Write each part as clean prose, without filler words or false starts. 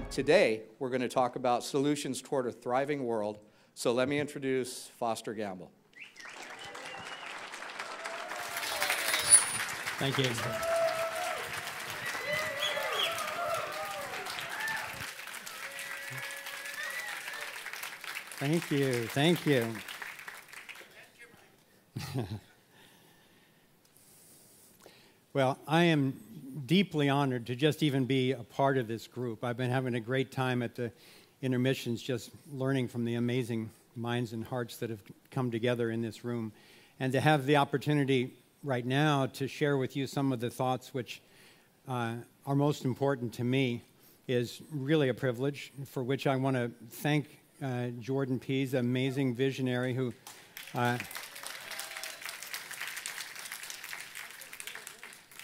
Today, we're going to talk about solutions toward a thriving world. So let me introduce Foster Gamble. Thank you. Thank you. Thank you. Well, I am deeply honored to just even be a part of this group. I've been having a great time at the intermissions just learning from the amazing minds and hearts that have come together in this room. And to have the opportunity right now to share with you some of the thoughts which are most important to me is really a privilege, for which I want to thank Jordan Pease, an amazing visionary who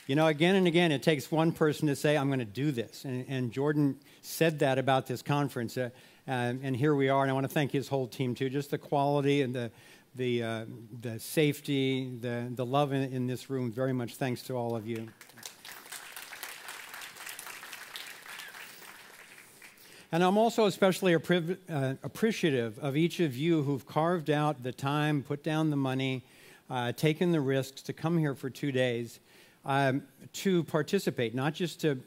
you know, again and again, it takes one person to say, I'm going to do this. And Jordan said that about this conference. And here we are. And I want to thank his whole team, too. Just the quality and the safety, the love in this room. Very much thanks to all of you. And I'm also especially appreciative of each of you who've carved out the time, put down the money, taken the risks to come here for 2 days. To participate, not just to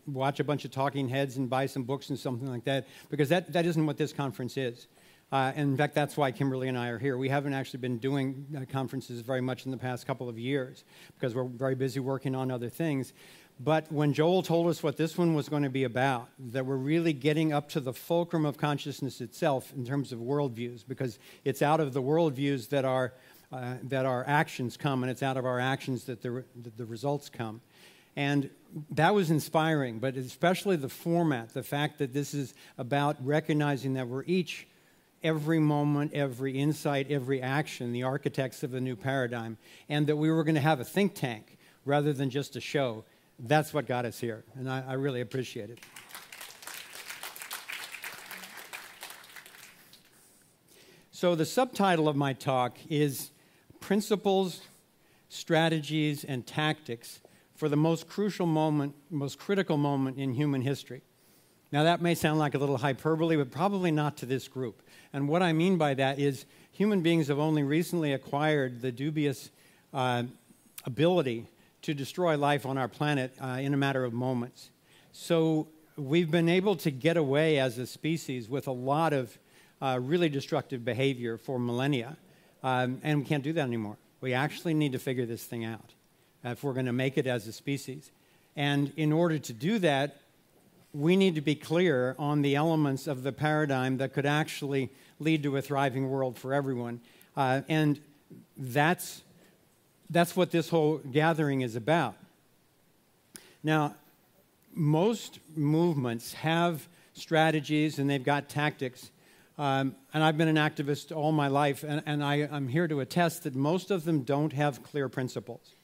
watch a bunch of talking heads and buy some books and something like that, because that isn't what this conference is. And in fact, that's why Kimberly and I are here. We haven't actually been doing conferences very much in the past couple of years, because we're very busy working on other things. But when Joel told us what this one was going to be about, that we're really getting up to the fulcrum of consciousness itself in terms of worldviews, because it's out of the worldviews that our actions come, and it's out of our actions that the results come. And that was inspiring, but especially the format, the fact that this is about recognizing that we're each, every moment, every insight, every action, the architects of the new paradigm, and that we were going to have a think tank rather than just a show. That's what got us here, and I really appreciate it. So the subtitle of my talk is Principles, Strategies, and Tactics for the most crucial moment, most critical moment in human history. Now, that may sound like a little hyperbole, but probably not to this group. And what I mean by that is human beings have only recently acquired the dubious ability to destroy life on our planet in a matter of moments. So we've been able to get away as a species with a lot of really destructive behavior for millennia. And we can't do that anymore. We actually need to figure this thing out if we're going to make it as a species. And in order to do that, we need to be clear on the elements of the paradigm that could actually lead to a thriving world for everyone. And that's what this whole gathering is about. Now, most movements have strategies and they've got tactics. And I've been an activist all my life, and I'm here to attest that most of them don't have clear principles.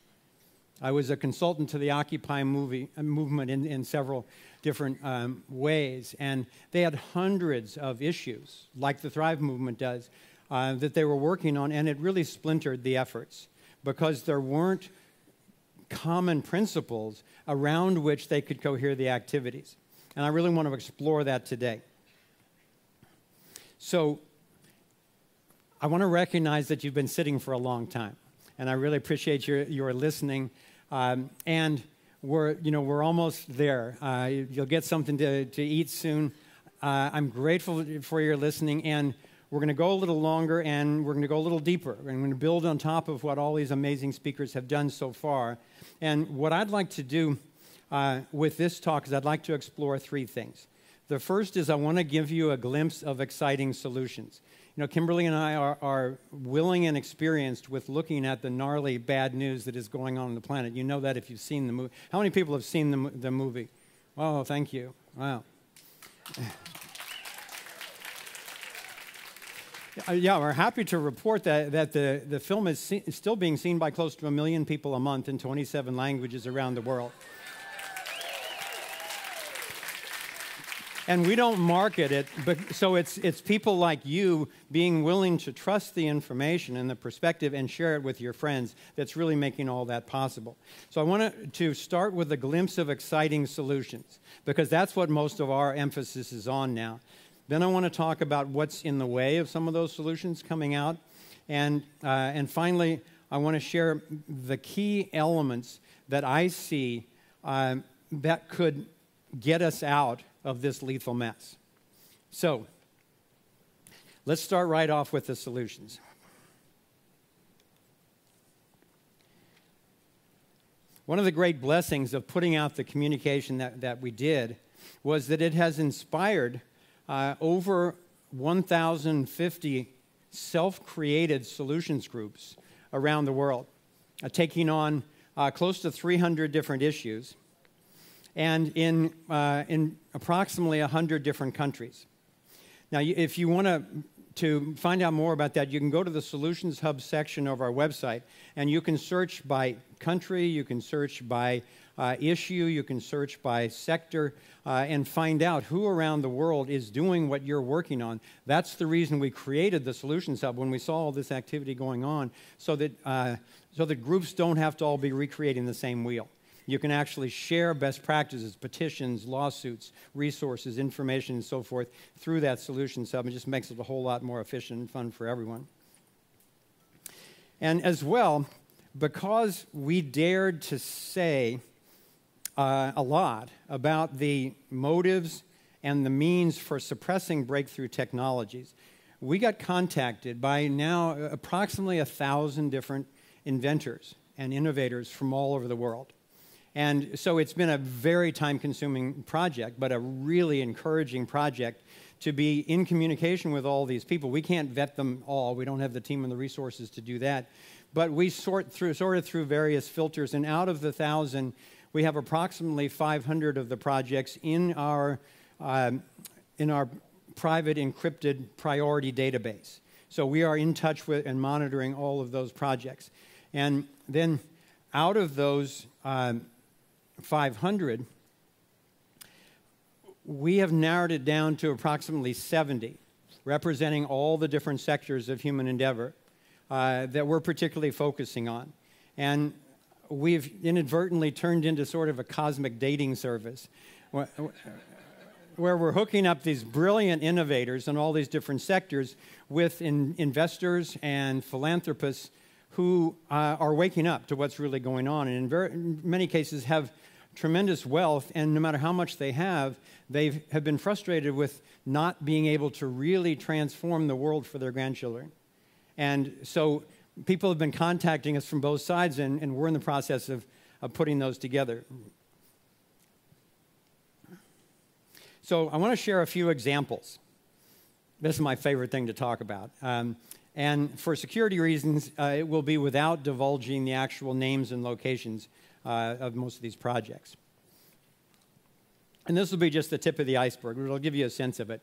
I was a consultant to the Occupy movement in several different ways, and they had hundreds of issues, like the Thrive movement does, that they were working on, and it really splintered the efforts because there weren't common principles around which they could cohere the activities. And I really want to explore that today. So I want to recognize that you've been sitting for a long time, and I really appreciate your listening. And we're almost there. You'll get something to eat soon. I'm grateful for your listening, and we're going to go a little longer, and we're going to go a little deeper. And we're going to build on top of what all these amazing speakers have done so far. And what I'd like to do with this talk is I'd like to explore 3 things. The first is I want to give you a glimpse of exciting solutions. You know, Kimberly and I are willing and experienced with looking at the gnarly bad news that is going on the planet. You know that if you've seen the movie. How many people have seen the movie? Oh, thank you. Wow. Yeah, we're happy to report that the film is still being seen by close to 1 million people a month in 27 languages around the world. And we don't market it, but so it's people like you being willing to trust the information and the perspective and share it with your friends that's really making all that possible. So I want to start with a glimpse of exciting solutions, because that's what most of our emphasis is on now. Then I want to talk about what's in the way of some of those solutions coming out. And finally, I want to share the key elements that I see that could get us out of this lethal mess. So, let's start right off with the solutions. One of the great blessings of putting out the communication that we did was that it has inspired over 1,050 self-created solutions groups around the world, taking on close to 300 different issues, and in approximately 100 different countries. Now, if you want to find out more about that, you can go to the Solutions Hub section of our website, and you can search by country, you can search by issue, you can search by sector, and find out who around the world is doing what you're working on. That's the reason we created the Solutions Hub when we saw all this activity going on, so that groups don't have to all be recreating the same wheel. You can actually share best practices, petitions, lawsuits, resources, information, and so forth through that Solutions Hub. It just makes it a whole lot more efficient and fun for everyone. And as well, because we dared to say a lot about the motives and the means for suppressing breakthrough technologies, we got contacted by now approximately 1,000 different inventors and innovators from all over the world. And so it's been a very time-consuming project, but a really encouraging project to be in communication with all these people. We can't vet them all. We don't have the team and the resources to do that. But we sorted through various filters, and out of the 1,000, we have approximately 500 of the projects in our private encrypted priority database. So we are in touch with and monitoring all of those projects. And then out of those 500, we have narrowed it down to approximately 70, representing all the different sectors of human endeavor that we're particularly focusing on. And we've inadvertently turned into sort of a cosmic dating service where we're hooking up these brilliant innovators in all these different sectors with investors and philanthropists who are waking up to what's really going on, and in many cases have tremendous wealth, and no matter how much they have been frustrated with not being able to really transform the world for their grandchildren. And so people have been contacting us from both sides, and we're in the process of putting those together. So I want to share a few examples. This is my favorite thing to talk about. And for security reasons, it will be without divulging the actual names and locations of most of these projects. And this will be just the tip of the iceberg. It'll give you a sense of it.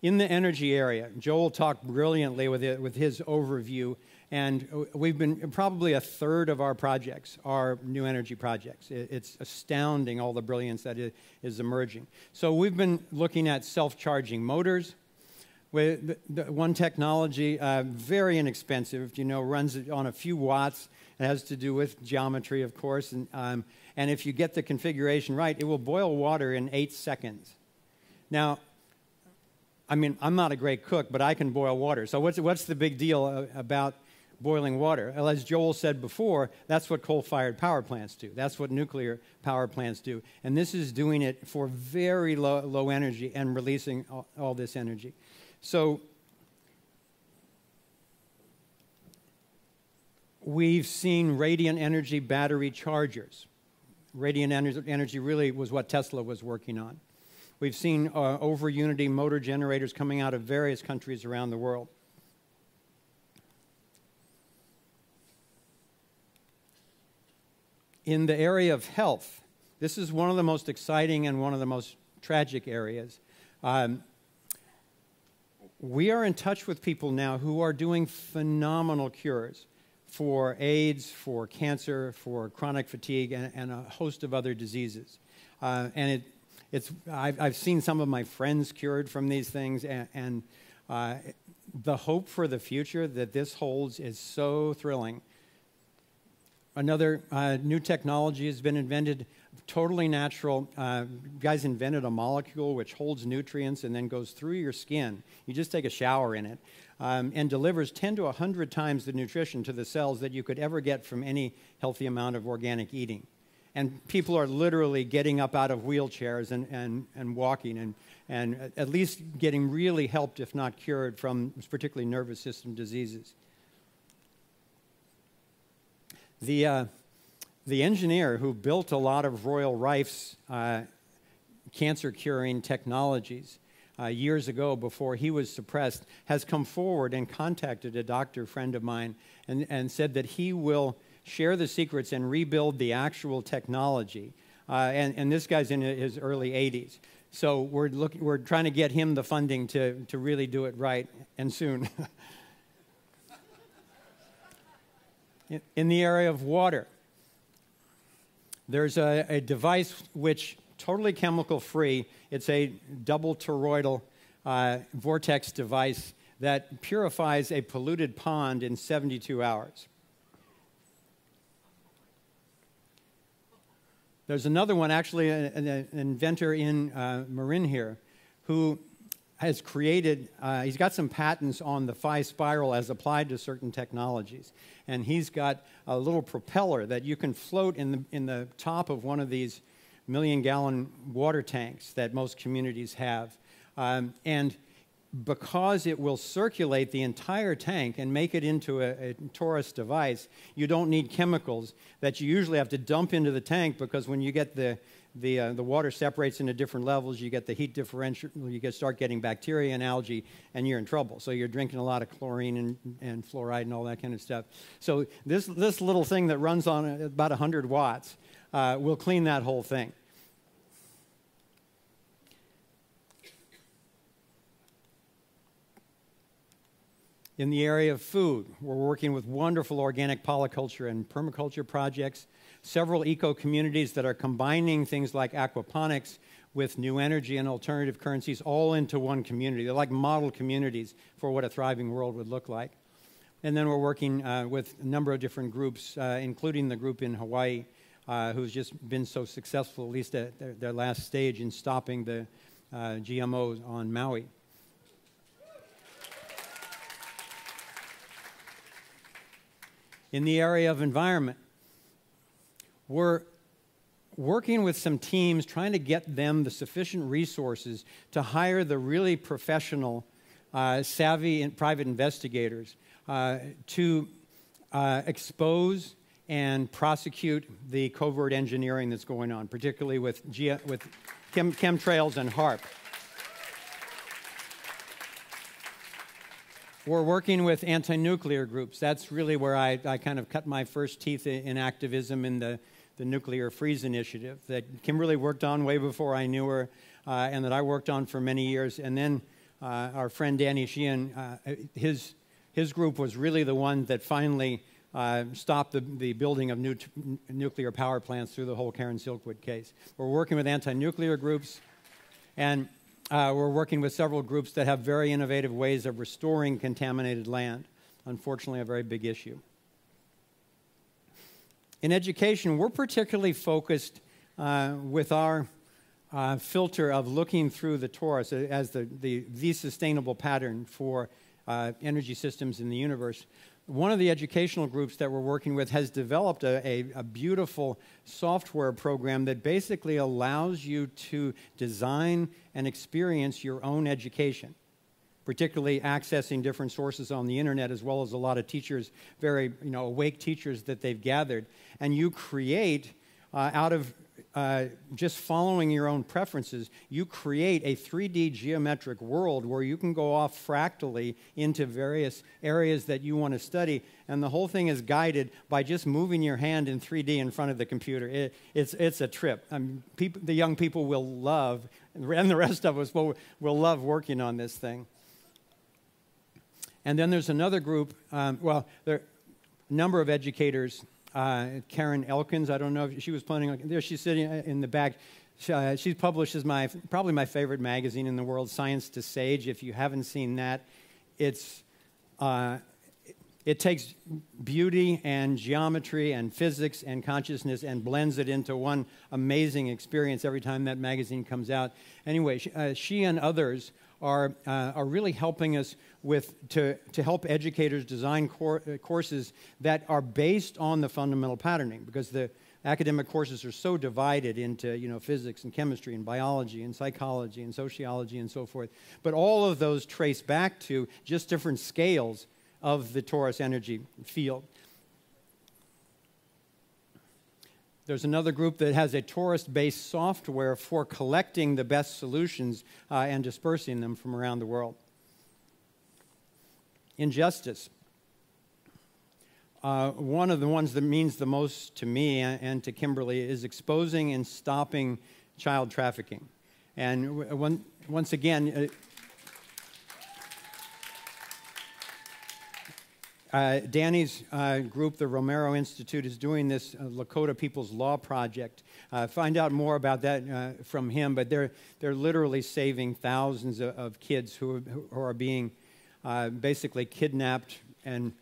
In the energy area, Joel talked brilliantly with his overview, and we've been probably a third of our projects are new energy projects. It's astounding all the brilliance that is emerging. So we've been looking at self-charging motors. With one technology, very inexpensive, runs on a few watts. It has to do with geometry, of course, and if you get the configuration right, it will boil water in 8 seconds. Now, I mean, I'm not a great cook, but I can boil water. So what's the big deal about boiling water? Well, as Joel said before, that's what coal-fired power plants do. That's what nuclear power plants do. And this is doing it for very low energy and releasing all this energy. So we've seen radiant energy battery chargers. Radiant energy really was what Tesla was working on. We've seen over-unity motor generators coming out of various countries around the world. In the area of health, this is one of the most exciting and one of the most tragic areas. We are in touch with people now who are doing phenomenal cures for AIDS, for cancer, for chronic fatigue, and a host of other diseases. And I've seen some of my friends cured from these things, and the hope for the future that this holds is so thrilling. Another new technology has been invented, totally natural. Guys invented a molecule which holds nutrients and then goes through your skin. You just take a shower in it, and delivers 10 to 100 times the nutrition to the cells that you could ever get from any healthy amount of organic eating. And people are literally getting up out of wheelchairs and walking and at least getting really helped, if not cured, from particularly nervous system diseases. The engineer who built a lot of Royal Rife's cancer-curing technologies years ago, before he was suppressed, has come forward and contacted a doctor friend of mine and said that he will share the secrets and rebuild the actual technology. And this guy's in his early 80s. So we're trying to get him the funding to really do it right, and soon. In the area of water, there's a device which totally chemical free. It's a double toroidal vortex device that purifies a polluted pond in 72 hours. There's another one, actually, an inventor in Marin here, who has created, he's got some patents on the phi spiral as applied to certain technologies. And he's got a little propeller that you can float in the top of one of these million-gallon water tanks that most communities have. And because it will circulate the entire tank and make it into a torus device, you don't need chemicals that you usually have to dump into the tank, because when you get the water separates into different levels, you get the heat differential, you start getting bacteria and algae, and you're in trouble. So you're drinking a lot of chlorine and fluoride and all that kind of stuff. So this little thing that runs on about 100 watts will clean that whole thing. In the area of food, we're working with wonderful organic polyculture and permaculture projects, several eco-communities that are combining things like aquaponics with new energy and alternative currencies all into one community. They're like model communities for what a thriving world would look like. And then we're working with a number of different groups, including the group in Hawaii, who's just been so successful, at least at their last stage, in stopping the GMOs on Maui. In the area of environment, we're working with some teams trying to get them the sufficient resources to hire the really professional, savvy private investigators to expose and prosecute the covert engineering that's going on, particularly with chemtrails and HARP. We're working with anti-nuclear groups. That's really where I kind of cut my first teeth in activism in the Nuclear Freeze Initiative that Kimberly worked on way before I knew her, and that I worked on for many years. And then our friend Danny Sheehan, his group was really the one that finally stopped the building of nuclear power plants through the whole Karen Silkwood case. We're working with anti-nuclear groups, and we're working with several groups that have very innovative ways of restoring contaminated land. Unfortunately, a very big issue. In education, we're particularly focused with our filter of looking through the torus as the sustainable pattern for energy systems in the universe. One of the educational groups that we're working with has developed a beautiful software program that basically allows you to design and experience your own education, particularly accessing different sources on the internet, as well as a lot of teachers, very awake teachers that they've gathered. And you create, out of just following your own preferences, you create a 3D geometric world where you can go off fractally into various areas that you want to study, and the whole thing is guided by just moving your hand in 3D in front of the computer. It's a trip. The young people will love, and the rest of us will love working on this thing. And then there's another group, there are a number of educators. Karen Elkins, I don't know if she was planning on, there she's sitting in the back. She publishes probably my favorite magazine in the world, Science to Sage. If you haven't seen that, it takes beauty and geometry and physics and consciousness and blends it into one amazing experience every time that magazine comes out. Anyway, she and others are really helping us to help educators design courses that are based on the fundamental patterning, because the academic courses are so divided into physics and chemistry and biology and psychology and sociology and so forth. But all of those trace back to just different scales of the torus energy field. There's another group that has a torus-based software for collecting the best solutions and dispersing them from around the world. Injustice. One of the ones that means the most to me and to Kimberly is exposing and stopping child trafficking. And once again, Danny's group, the Romero Institute, is doing this Lakota People's Law Project. Find out more about that from him, but they're literally saving thousands of kids who are being basically kidnapped and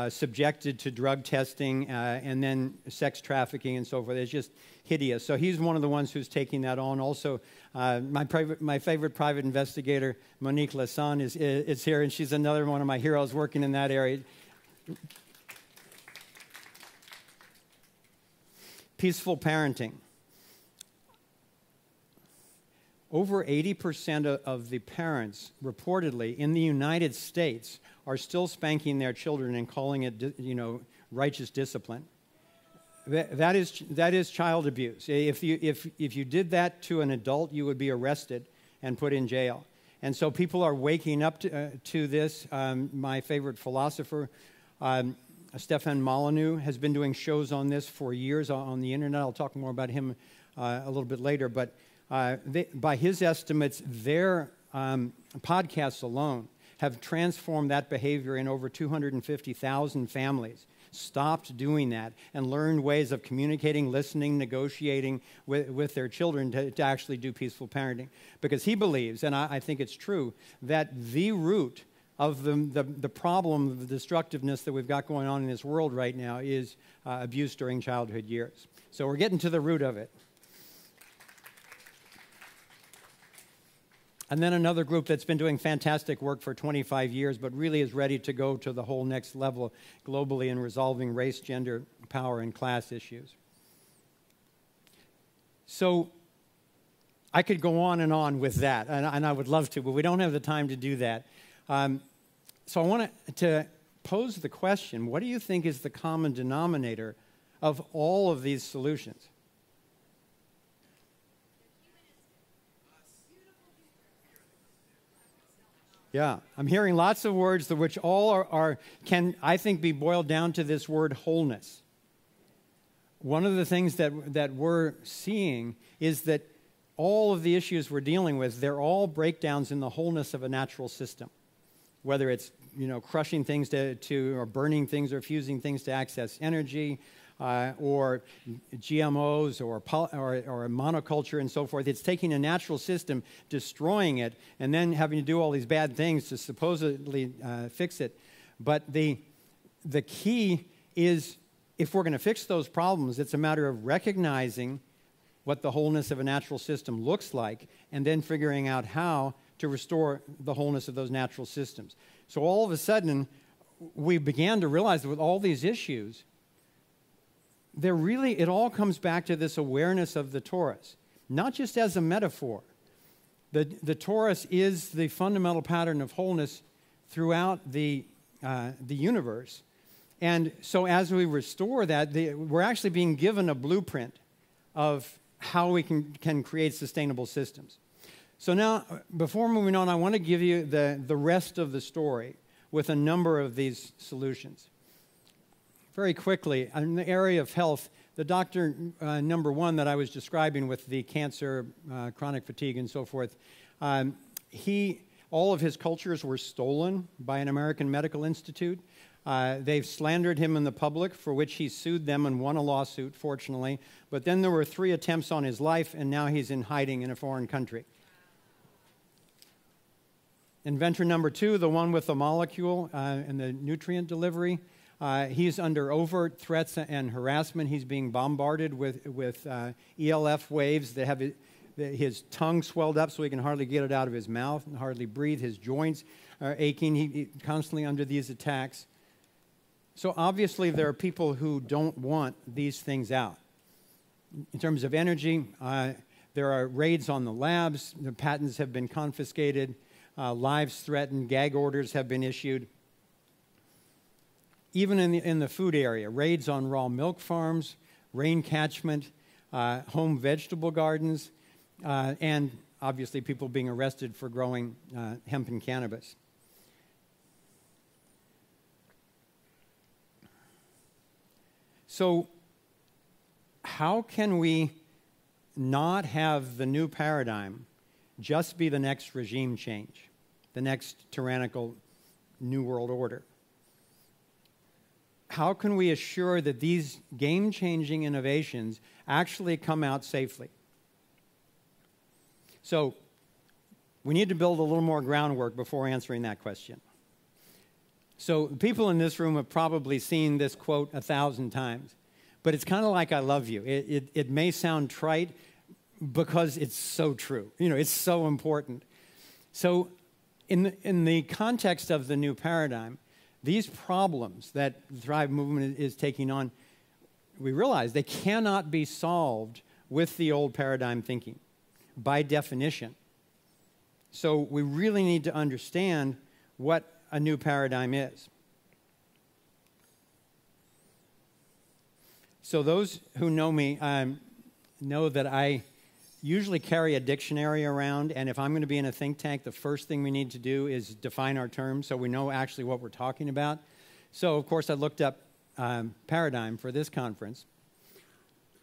subjected to drug testing and then sex trafficking and so forth. It's just hideous. So he's one of the ones who's taking that on. Also, my favorite private investigator, Monique Lasson, is here, and she's another one of my heroes working in that area. Peaceful parenting. Over 80% of the parents, reportedly, in the United States are still spanking their children and calling it, righteous discipline. That is child abuse. If you did that to an adult, you would be arrested and put in jail. And so people are waking up to this. My favorite philosopher, Stefan Molyneux, has been doing shows on this for years on the internet. I'll talk more about him a little bit later. But by his estimates, their podcasts alone have transformed that behavior in over 250,000 families. Stopped doing that and learned ways of communicating, listening, negotiating with their children to actually do peaceful parenting. Because he believes, and I think it's true, that the root of the problem of the destructiveness that we've got going on in this world right now is abuse during childhood years. So we're getting to the root of it. And then another group that's been doing fantastic work for 25 years, but really is ready to go to the whole next level globally in resolving race, gender, power, and class issues. So I could go on with that, and I would love to, but we don't have the time to do that. So I want to pose the question, what do you think is the common denominator of all of these solutions? Yeah, I'm hearing lots of words which all can, I think, be boiled down to this word wholeness. One of the things that we're seeing is that all of the issues we're dealing with, they're all breakdowns in the wholeness of a natural system. Whether it's crushing things or burning things or fusing things to access energy, or GMOs or monoculture and so forth. It's taking a natural system, destroying it, and then having to do all these bad things to supposedly fix it. But the key is, if we're going to fix those problems, it's a matter of recognizing what the wholeness of a natural system looks like and then figuring out how to restore the wholeness of those natural systems. So all of a sudden, we began to realize that with all these issues, it all comes back to this awareness of the torus, not just as a metaphor. The torus is the fundamental pattern of wholeness throughout the universe. And so as we restore that, we're actually being given a blueprint of how we can create sustainable systems. So now, before moving on, I want to give you the rest of the story with a number of these solutions. Very quickly, in the area of health, the doctor number one that I was describing with the cancer, chronic fatigue, and so forth, all of his cultures were stolen by an American medical institute. They've slandered him in the public, for which he sued them and won a lawsuit, fortunately. But then there were 3 attempts on his life, and now he's in hiding in a foreign country. Inventor number 2, the one with the molecule and the nutrient delivery, he's under overt threats and harassment. He's being bombarded with ELF waves that have his tongue swelled up so he can hardly get it out of his mouth and hardly breathe. His joints are aching. He's constantly under these attacks. So obviously there are people who don't want these things out. In terms of energy, there are raids on the labs. The patents have been confiscated. Lives threatened. Gag orders have been issued. Even in the food area, raids on raw milk farms, rain catchment, home vegetable gardens, and obviously people being arrested for growing hemp and cannabis. So how can we not have the new paradigm just be the next regime change, the next tyrannical new world order? How can we assure that these game-changing innovations actually come out safely? So we need to build a little more groundwork before answering that question. So people in this room have probably seen this quote 1,000 times, but it's kind of like I love you. It may sound trite because it's so true. You know, it's so important. So in the context of the new paradigm, these problems that the Thrive movement is taking on, we realize they cannot be solved with the old paradigm thinking, by definition. So we really need to understand what a new paradigm is. So those who know me know that I usually carry a dictionary around, and if I'm going to be in a think tank, the first thing we need to do is define our terms so we know actually what we're talking about. So, of course, I looked up paradigm for this conference.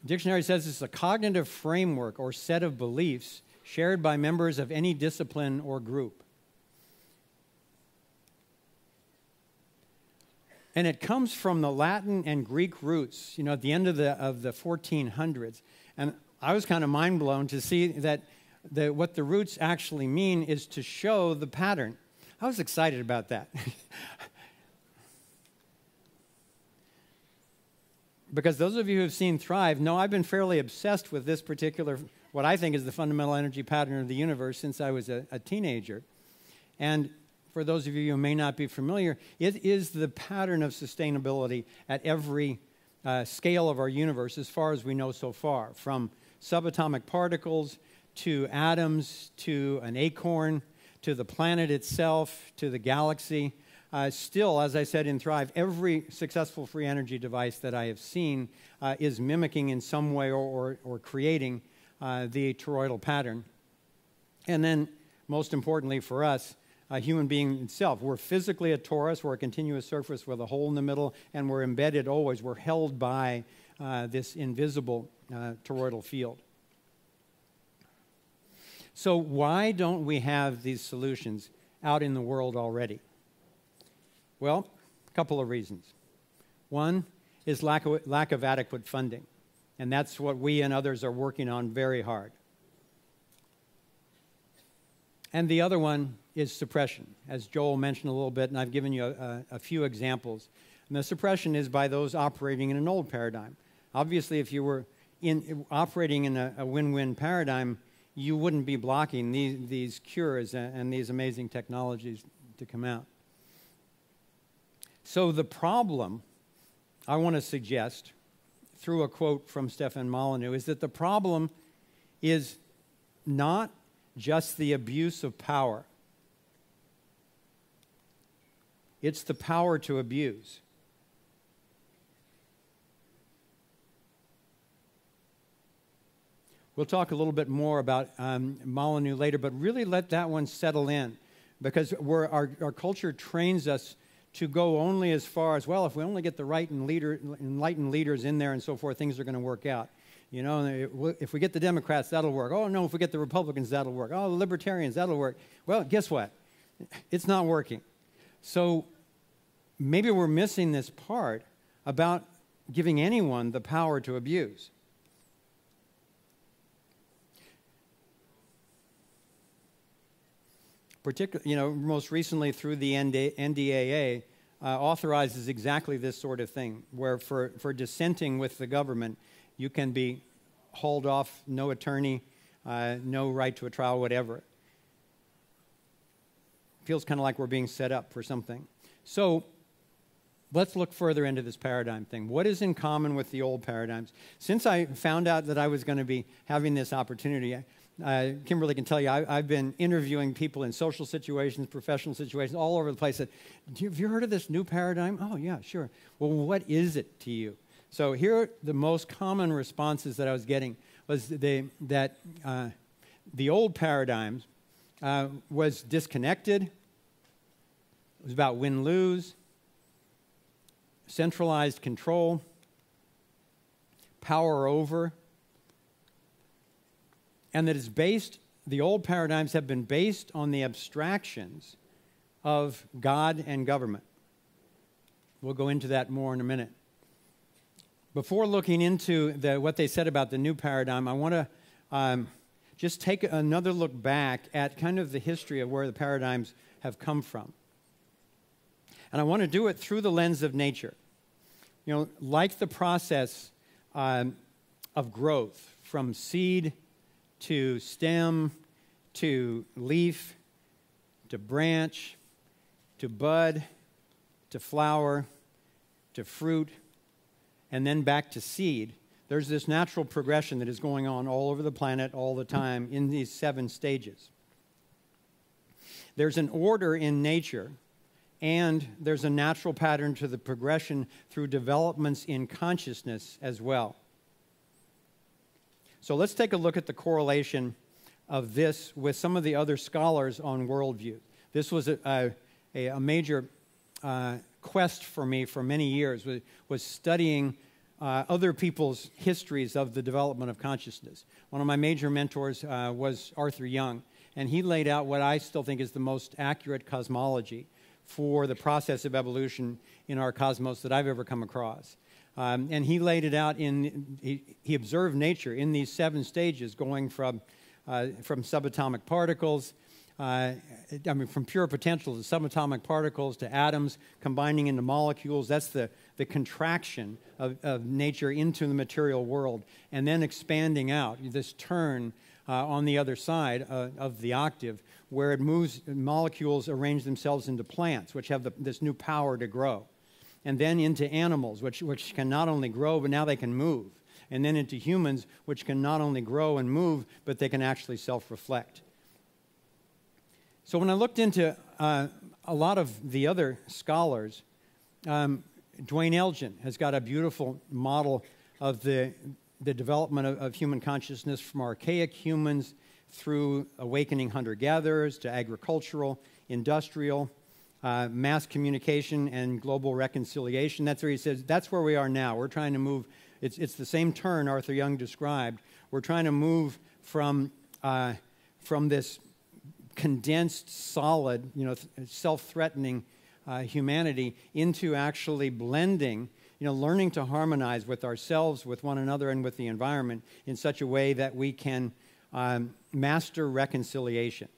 The dictionary says it's a cognitive framework or set of beliefs shared by members of any discipline or group. And it comes from the Latin and Greek roots, you know, at the end of the 1400s. And I was kind of mind blown to see that what the roots actually mean is to show the pattern. I was excited about that. Because those of you who have seen Thrive know I've been fairly obsessed with this particular, what I think is the fundamental energy pattern of the universe since I was a teenager. And for those of you who may not be familiar, it is the pattern of sustainability at every scale of our universe as far as we know so far, from subatomic particles to atoms to an acorn to the planet itself to the galaxy. Still, as I said in Thrive, every successful free energy device that I have seen is mimicking in some way or creating the toroidal pattern. And then, most importantly for us, a human being itself. We're physically a torus, we're a continuous surface with a hole in the middle, and we're embedded always, we're held by this invisible toroidal field. So why don't we have these solutions out in the world already? Well, a couple of reasons. One is lack of adequate funding, and that's what we and others are working on very hard. And the other one is suppression, as Joel mentioned a little bit, and I've given you a few examples. And the suppression is by those operating in an old paradigm. Obviously, if you were operating in a win-win paradigm, you wouldn't be blocking these cures and these amazing technologies to come out. So the problem, I want to suggest, through a quote from Stefan Molyneux, is that the problem is not just the abuse of power. It's the power to abuse. We'll talk a little bit more about Molyneux later, but really let that one settle in, because our culture trains us to go only as far as, well, if we only get the right and enlightened leaders in there and so forth, things are going to work out. You know, if we get the Democrats, that'll work. Oh, no, if we get the Republicans, that'll work. Oh, the Libertarians, that'll work. Well, guess what? It's not working. So maybe we're missing this part about giving anyone the power to abuse. Particularly, most recently through the NDAA, authorizes exactly this sort of thing, where for dissenting with the government, you can be hauled off, no attorney, no right to a trial, whatever. Feels kind of like we're being set up for something. So let's look further into this paradigm thing. What is in common with the old paradigms? Since I found out that I was going to be having this opportunity, Kimberly can tell you, I've been interviewing people in social situations, professional situations, all over the place. Have you heard of this new paradigm? Oh, yeah, sure. Well, what is it to you? So here are the most common responses that I was getting was that the old paradigm was disconnected. It was about win-lose, centralized control, power over, and that the old paradigms have been based on the abstractions of God and government. We'll go into that more in a minute. Before looking into what they said about the new paradigm, I want to just take another look back at kind of the history of where the paradigms have come from. And I want to do it through the lens of nature. Like the process of growth from seed to stem, to leaf, to branch, to bud, to flower, to fruit, and then back to seed. There's this natural progression that is going on all over the planet all the time in these 7 stages. There's an order in nature, and there's a natural pattern to the progression through developments in consciousness as well. So let's take a look at the correlation of this with some of the other scholars on worldview. This was a major quest for me for many years, was studying other people's histories of the development of consciousness. One of my major mentors was Arthur Young, and he laid out what I still think is the most accurate cosmology for the process of evolution in our cosmos that I've ever come across. And he laid it out he observed nature in these 7 stages, going from subatomic particles, from pure potential to subatomic particles to atoms combining into molecules. That's the contraction of nature into the material world, and then expanding out, this turn on the other side of the octave, where it moves, molecules arrange themselves into plants, which have this new power to grow. And then into animals, which can not only grow, but now they can move. And then into humans, which can not only grow and move, but they can actually self-reflect. So when I looked into a lot of the other scholars, Dwayne Elgin has got a beautiful model of the development of human consciousness from archaic humans through awakening hunter-gatherers to agricultural, industrial, mass communication, and global reconciliation. That's where he says, that's where we are now. We're trying to move. It's the same turn Arthur Young described. We're trying to move from this condensed, solid, self-threatening humanity into actually blending, learning to harmonize with ourselves, with one another, and with the environment in such a way that we can master reconciliation.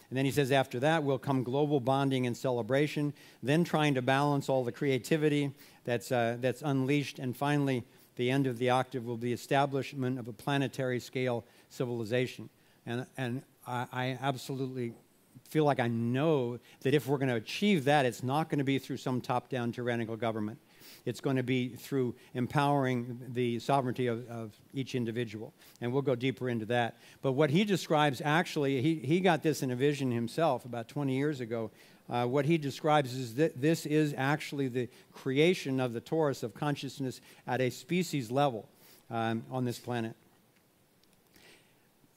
And then he says after that will come global bonding and celebration, then trying to balance all the creativity that's unleashed, and finally the end of the octave will be establishment of a planetary scale civilization. And I absolutely feel like I know that if we're going to achieve that, it's not going to be through some top-down tyrannical government. It's going to be through empowering the sovereignty of each individual. And we'll go deeper into that. But what he describes, actually, he got this in a vision himself about 20 years ago. What he describes is that this is actually the creation of the torus of consciousness at a species level on this planet.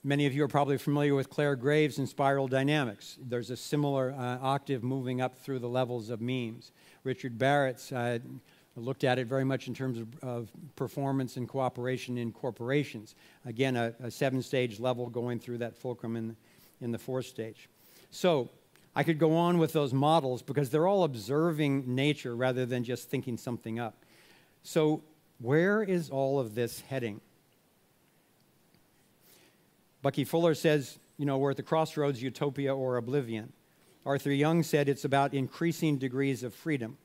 Many of you are probably familiar with Claire Graves' and spiral dynamics. There's a similar octave moving up through the levels of memes. Richard Barrett's looked at it very much in terms of performance and cooperation in corporations. Again, a 7-stage level going through that fulcrum in the 4th stage. So I could go on with those models because they're all observing nature rather than just thinking something up. So where is all of this heading? Bucky Fuller says, we're at the crossroads, utopia or oblivion. Arthur Young said it's about increasing degrees of freedom.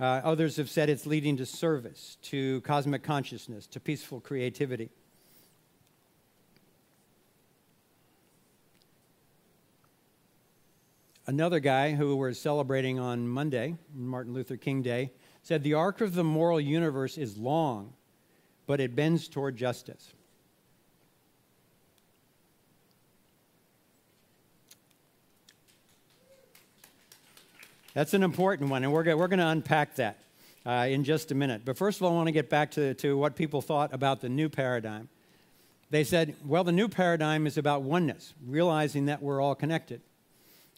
Others have said it's leading to service, to cosmic consciousness, to peaceful creativity. Another guy who we're celebrating on Monday, Martin Luther King Day, said the arc of the moral universe is long, but it bends toward justice. That's an important one, and we're going to unpack that in just a minute. But first of all, I want to get back to what people thought about the new paradigm. They said, well, the new paradigm is about oneness, realizing that we're all connected.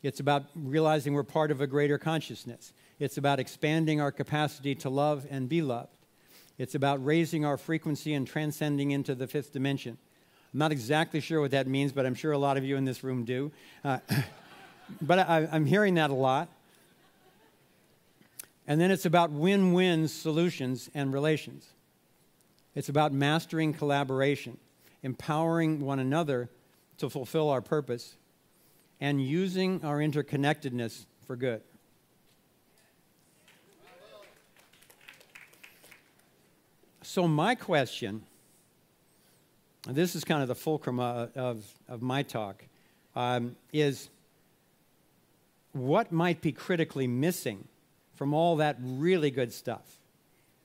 It's about realizing we're part of a greater consciousness. It's about expanding our capacity to love and be loved. It's about raising our frequency and transcending into the fifth dimension. I'm not exactly sure what that means, but I'm sure a lot of you in this room do. But I'm hearing that a lot. And then it's about win-win solutions and relations. It's about mastering collaboration, empowering one another to fulfill our purpose, and using our interconnectedness for good. So my question, and this is kind of the fulcrum of my talk, is what might be critically missing from all that really good stuff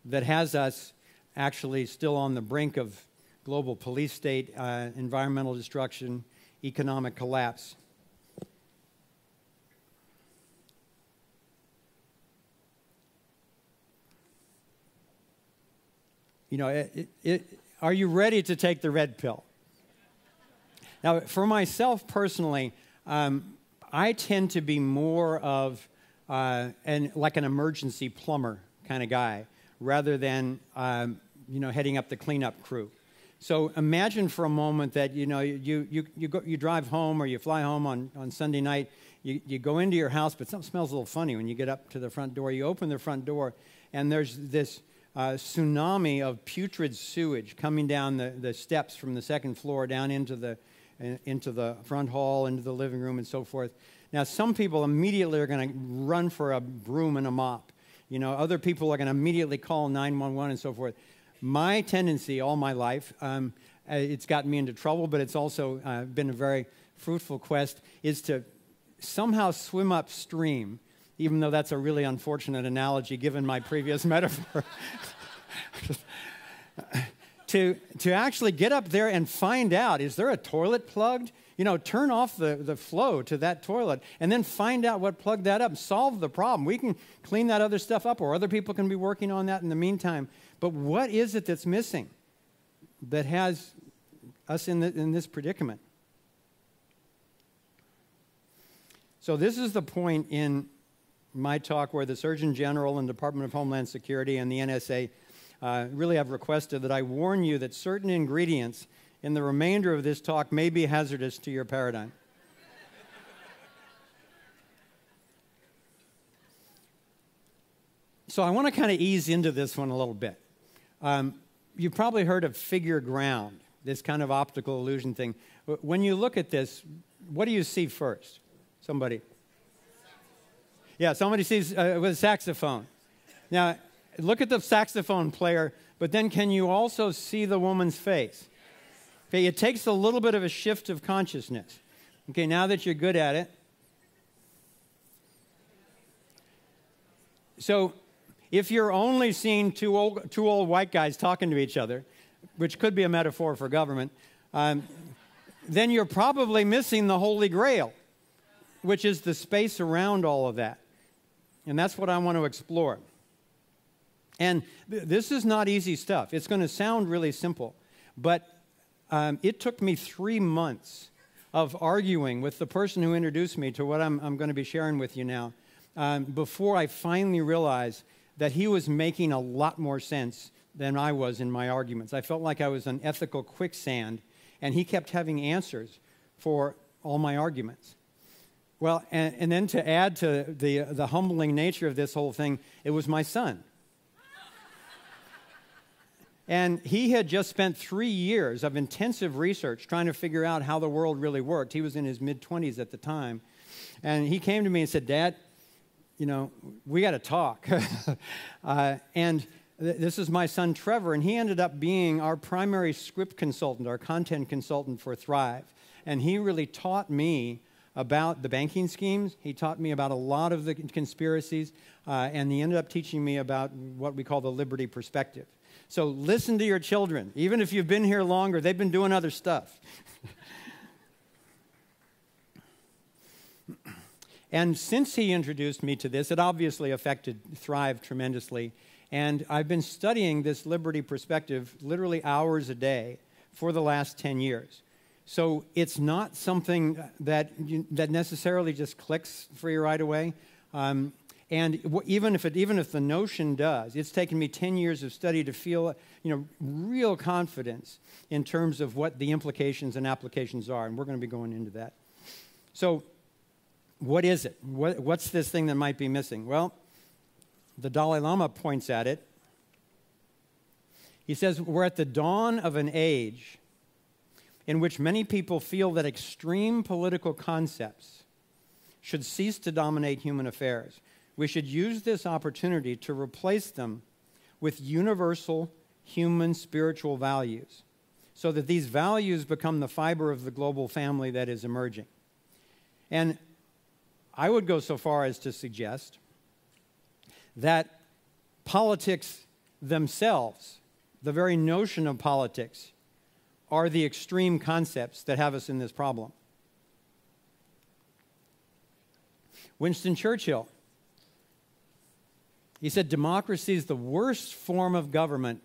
that has us actually still on the brink of global police state, environmental destruction, economic collapse? Are you ready to take the red pill? Now, for myself personally, I tend to be more of like an emergency plumber kind of guy, rather than heading up the cleanup crew. So imagine for a moment that you drive home or you fly home on Sunday night. You go into your house, but something smells a little funny when you get up to the front door. You open the front door, and there's this tsunami of putrid sewage coming down the steps from the second floor down into the front hall, into the living room, and so forth. Now, some people immediately are going to run for a broom and a mop. Other people are going to immediately call 911 and so forth. My tendency all my life, it's gotten me into trouble, but it's also been a very fruitful quest, is to somehow swim upstream, even though that's a really unfortunate analogy given my previous metaphor, to actually get up there and find out, is there a toilet plugged? Turn off the flow to that toilet and then find out what plugged that up and solve the problem. We can clean that other stuff up, or other people can be working on that in the meantime. But what is it that's missing that has us in this predicament? So this is the point in my talk where the Surgeon General and Department of Homeland Security and the NSA really have requested that I warn you that certain ingredients in the remainder of this talk may be hazardous to your paradigm. So I want to kind of ease into this one a little bit. You've probably heard of figure ground, this kind of optical illusion thing. When you look at this, what do you see first? Somebody? Yeah, somebody sees with a saxophone. Now, look at the saxophone player, but then can you also see the woman's face? Okay, it takes a little bit of a shift of consciousness. Okay, now that you're good at it. So, if you're only seeing two old white guys talking to each other, which could be a metaphor for government, then you're probably missing the Holy Grail, which is the space around all of that. And that's what I want to explore. And this is not easy stuff. It's going to sound really simple, but it took me 3 months of arguing with the person who introduced me to what I'm going to be sharing with you now before I finally realized that he was making a lot more sense than I was in my arguments. I felt like I was an ethical quicksand, and he kept having answers for all my arguments. Well, and then to add to the humbling nature of this whole thing, it was my son. And he had just spent 3 years of intensive research trying to figure out how the world really worked. He was in his mid-20s at the time. And he came to me and said, Dad, you know, we got to talk. This is my son, Trevor, and he ended up being our primary script consultant, our content consultant for Thrive. And he really taught me about the banking schemes. He taught me about a lot of the conspiracies, and he ended up teaching me about what we call the liberty perspective. So listen to your children. Even if you've been here longer, they've been doing other stuff. And since he introduced me to this, it obviously affected Thrive tremendously. And I've been studying this liberty perspective literally hours a day for the last 10 years. So it's not something that necessarily just clicks for you right away. Even if the notion does, it's taken me 10 years of study to feel, real confidence in terms of what the implications and applications are, and we're going to be going into that. So, what is it? What's this thing that might be missing? Well, the Dalai Lama points at it. He says, we're at the dawn of an age in which many people feel that extreme political concepts should cease to dominate human affairs. We should use this opportunity to replace them with universal human spiritual values so that these values become the fiber of the global family that is emerging. And I would go so far as to suggest that politics themselves, the very notion of politics, are the extreme concepts that have us in this problem. Winston Churchill, he said, democracy is the worst form of government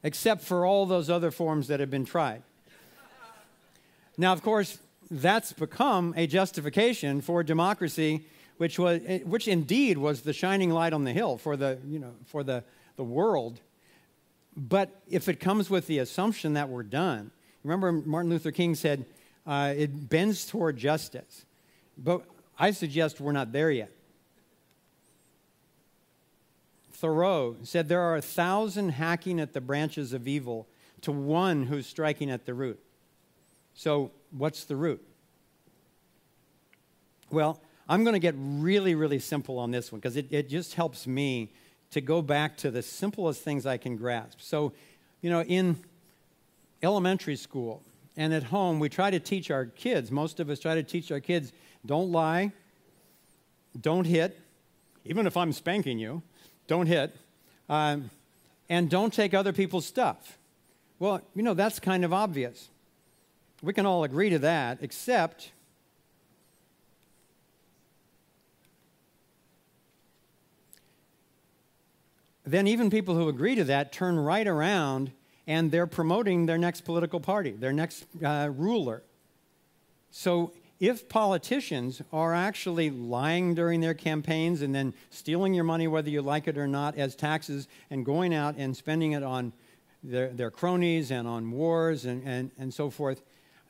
except for all those other forms that have been tried. Now, of course, that's become a justification for democracy, which indeed was the shining light on the hill for the world. But if it comes with the assumption that we're done, remember Martin Luther King said, it bends toward justice. But I suggest we're not there yet. Thoreau said there are 1,000 hacking at the branches of evil to one who's striking at the root. So what's the root? Well, I'm going to get really, really simple on this one because it just helps me to go back to the simplest things I can grasp. So, in elementary school and at home, we try to teach our kids, most of us try to teach our kids, don't lie, don't hit, even if I'm spanking you, don't hit, and don't take other people's stuff. Well, that's kind of obvious. We can all agree to that, except then even people who agree to that turn right around and they're promoting their next political party, their next ruler. So if politicians are actually lying during their campaigns and then stealing your money, whether you like it or not, as taxes, and going out and spending it on their cronies and on wars and so forth,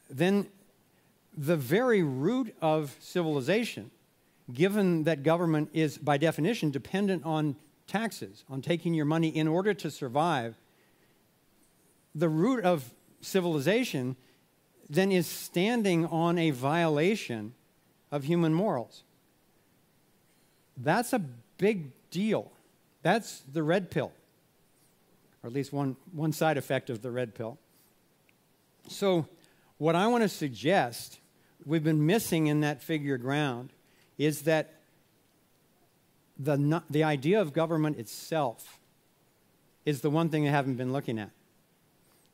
then the very root of civilization, given that government is, by definition, dependent on taxes, on taking your money in order to survive, the root of civilization then is standing on a violation of human morals. That's a big deal. That's the red pill, or at least one side effect of the red pill. So what I want to suggest we've been missing in that figure ground is that the idea of government itself is the one thing I haven't been looking at.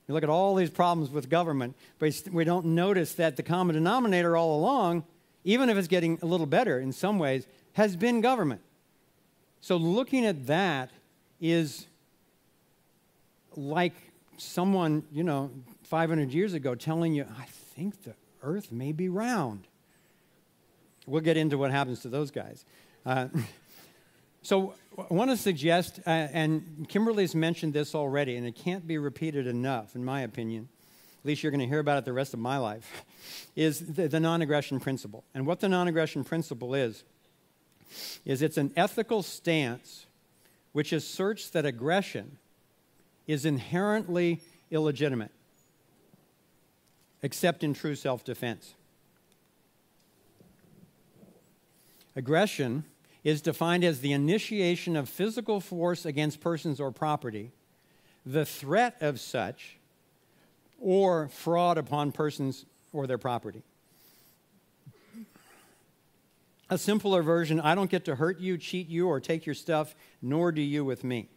You look at all these problems with government, but we don't notice that the common denominator all along, even if it's getting a little better in some ways, has been government. So looking at that is like someone, 500 years ago telling you, I think the earth may be round. We'll get into what happens to those guys. So I want to suggest, and Kimberly's mentioned this already, and it can't be repeated enough, in my opinion, at least you're going to hear about it the rest of my life, is the non-aggression principle. And what the non-aggression principle is it's an ethical stance which asserts that aggression is inherently illegitimate, except in true self-defense. Aggression is defined as the initiation of physical force against persons or property, the threat of such, or fraud upon persons or their property. A simpler version, I don't get to hurt you, cheat you, or take your stuff, nor do you with me.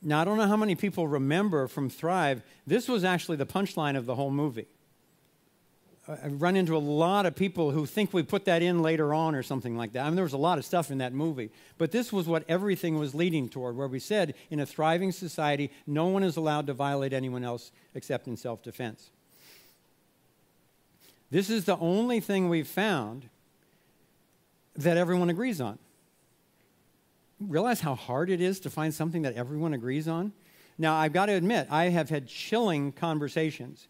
Now, I don't know how many people remember from Thrive, this was actually the punchline of the whole movie. I've run into a lot of people who think we put that in later on or something like that. I mean, there was a lot of stuff in that movie. But this was what everything was leading toward, where we said, in a thriving society, no one is allowed to violate anyone else except in self-defense. This is the only thing we've found that everyone agrees on. Realize how hard it is to find something that everyone agrees on? Now, I've got to admit, I have had chilling conversations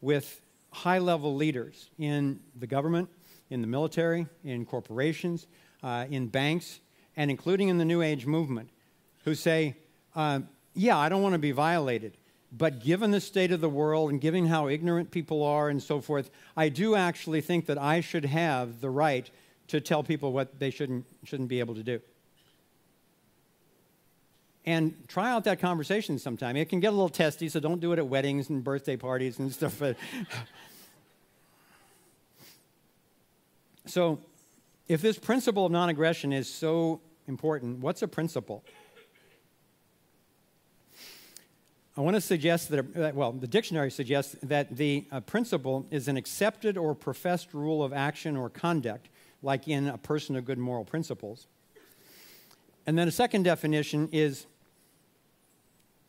with high-level leaders in the government, in the military, in corporations, in banks, and including in the New Age movement, who say, yeah, I don't want to be violated, but given the state of the world and given how ignorant people are and so forth, I do actually think that I should have the right to tell people what they shouldn't be able to do. And try out that conversation sometime. It can get a little testy, so don't do it at weddings and birthday parties and stuff. So, if this principle of non-aggression is so important, what's a principle? I want to suggest that, well, the dictionary suggests that the principle is an accepted or professed rule of action or conduct, like in a person of good moral principles. And then a second definition is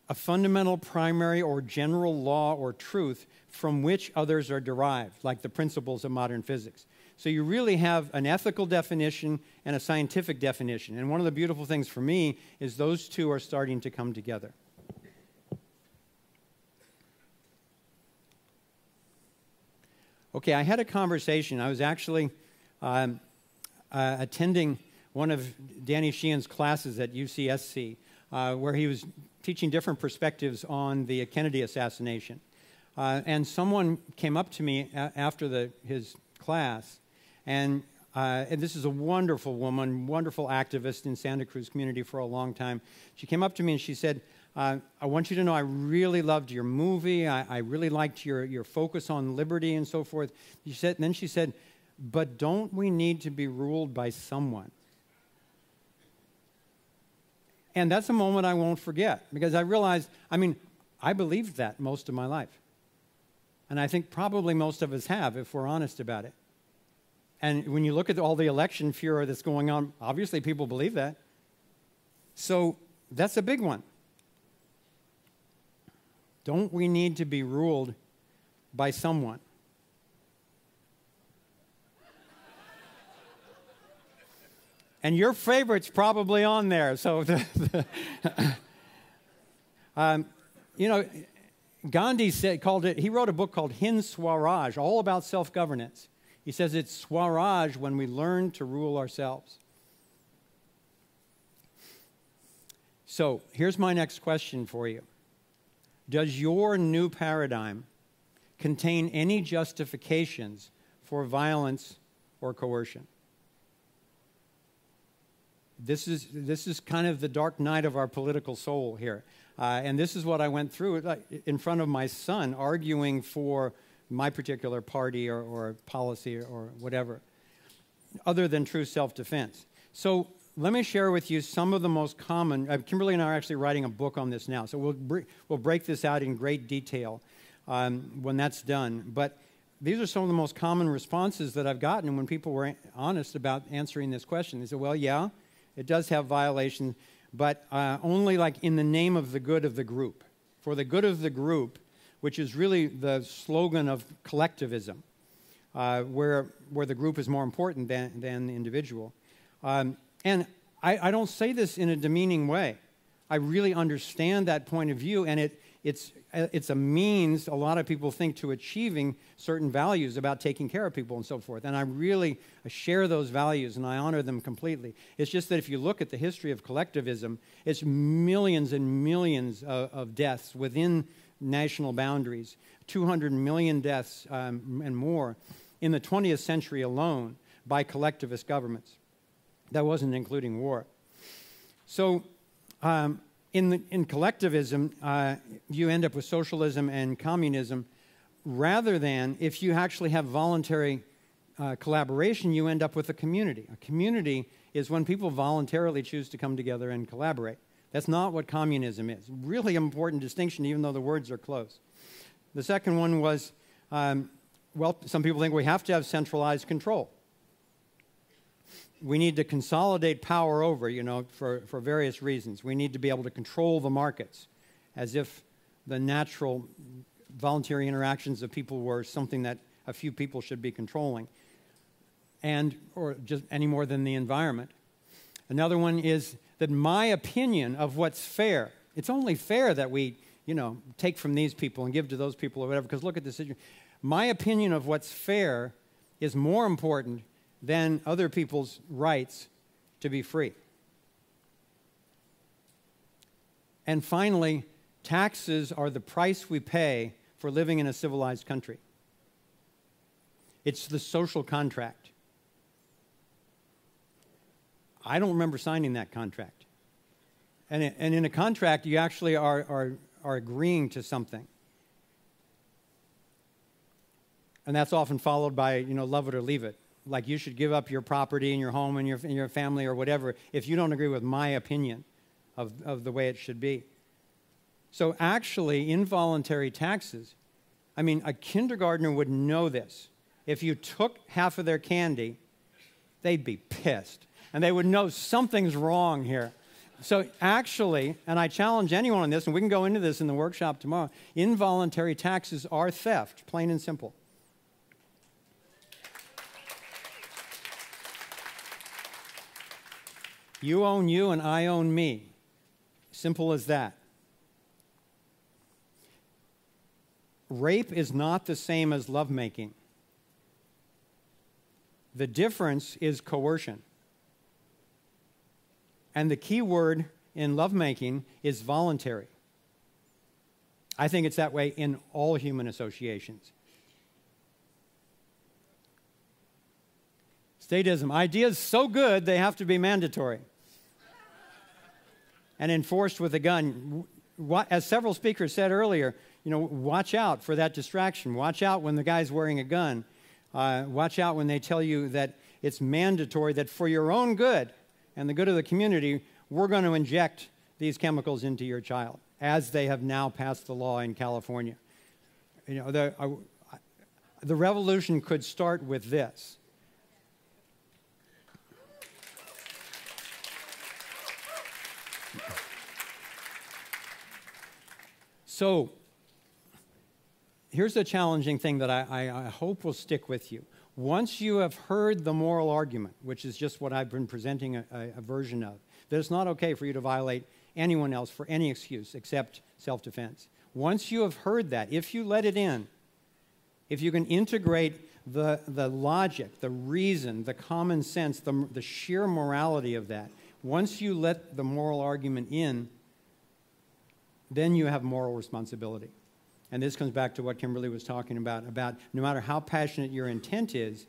a fundamental, primary, or general law or truth from which others are derived, like the principles of modern physics. So you really have an ethical definition and a scientific definition. And one of the beautiful things for me is those two are starting to come together. Okay, I had a conversation. I was actually attending one of Danny Sheehan's classes at UCSC, where he was teaching different perspectives on the Kennedy assassination. And someone came up to me after his class, and this is a wonderful woman, wonderful activist in Santa Cruz community for a long time. She came up to me and she said, I want you to know I really loved your movie. I really liked your focus on liberty and so forth. And then she said, but don't we need to be ruled by someone? And that's a moment I won't forget, because I realized, I believed that most of my life. And I think probably most of us have, if we're honest about it. And when you look at all the election furor that's going on, obviously people believe that. So that's a big one. Don't we need to be ruled by someone? And your favorite's probably on there. So, Gandhi he wrote a book called Hind Swaraj, all about self-governance. He says it's Swaraj when we learn to rule ourselves. So, here's my next question for you. Does your new paradigm contain any justifications for violence or coercion? This is kind of the dark night of our political soul here. And this is what I went through in front of my son, arguing for my particular party or policy or whatever, other than true self-defense. So let me share with you some of the most common. Kimberly and I are actually writing a book on this now, so we'll break this out in great detail when that's done. But these are some of the most common responses that I've gotten when people were honest about answering this question. They said, well, yeah, it does have violations, but only like in the name of the good of the group. For the good of the group, which is really the slogan of collectivism, where the group is more important than the individual. And I don't say this in a demeaning way. I really understand that point of view, and it's a means a lot of people think to achieving certain values about taking care of people and so forth. And I share those values, and I honor them completely. It's just that if you look at the history of collectivism, it's millions and millions of deaths within national boundaries, 200 million deaths and more in the 20th century alone by collectivist governments. That wasn't including war. So in collectivism, you end up with socialism and communism, rather than, if you actually have voluntary collaboration, you end up with a community. A community is when people voluntarily choose to come together and collaborate. That's not what communism is. Really important distinction, even though the words are close. The second one was, well, some people think we have to have centralized control. We need to consolidate power over, for various reasons. We need to be able to control the markets, as if the natural voluntary interactions of people were something that a few people should be controlling, or just any more than the environment. Another one is that my opinion of what's fair, it's only fair that we, take from these people and give to those people or whatever, because look at this situation. My opinion of what's fair is more important than other people's rights to be free. And finally, taxes are the price we pay for living in a civilized country. It's the social contract. I don't remember signing that contract. And in a contract, you actually are agreeing to something. And that's often followed by, love it or leave it. Like, you should give up your property and your home and your family or whatever if you don't agree with my opinion of the way it should be. So actually, involuntary taxes, a kindergartner would know this. If you took half of their candy, they'd be pissed. And they would know something's wrong here. So actually, and I challenge anyone on this, and we can go into this in the workshop tomorrow, involuntary taxes are theft, plain and simple. You own you and I own me. Simple as that. Rape is not the same as lovemaking. The difference is coercion. And the key word in lovemaking is voluntary. I think it's that way in all human associations. Statism. Ideas so good they have to be mandatory and enforced with a gun. As several speakers said earlier, watch out for that distraction. Watch out when the guy's wearing a gun. Watch out when they tell you that it's mandatory, that for your own good and the good of the community, we're going to inject these chemicals into your child, as they have now passed the law in California. The revolution could start with this. So, here's a challenging thing that I hope will stick with you. Once you have heard the moral argument, which is just what I've been presenting a version of, that it's not okay for you to violate anyone else for any excuse except self-defense. Once you have heard that, if you let it in, if you can integrate the logic, the reason, the common sense, the sheer morality of that, once you let the moral argument in, then you have moral responsibility. And this comes back to what Kimberly was talking about no matter how passionate your intent is,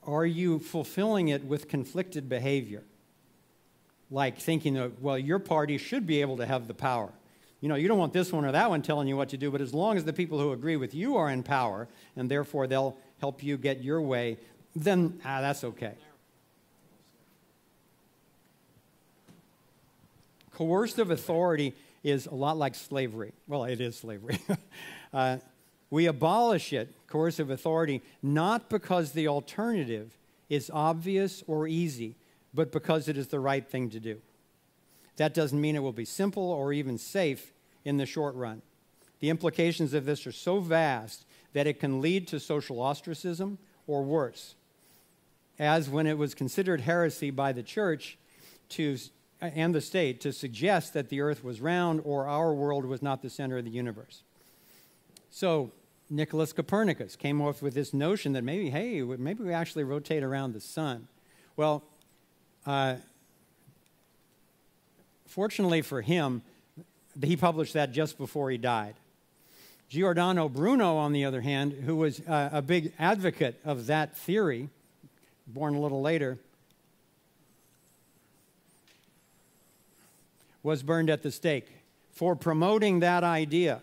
are you fulfilling it with conflicted behavior? Like thinking, well, your party should be able to have the power. You don't want this one or that one telling you what to do, but as long as the people who agree with you are in power, and therefore they'll help you get your way, then that's okay. Coercive authority is a lot like slavery. Well, it is slavery. We abolish it, coercive authority, not because the alternative is obvious or easy, but because it is the right thing to do. That doesn't mean it will be simple or even safe in the short run. The implications of this are so vast that it can lead to social ostracism or worse. as when it was considered heresy by the church and the state to suggest that the earth was round or our world was not the center of the universe. So Nicholas Copernicus came up with this notion that maybe we actually rotate around the sun. Well, fortunately for him, he published that just before he died. Giordano Bruno, on the other hand, who was a big advocate of that theory, born a little later, was burned at the stake for promoting that idea.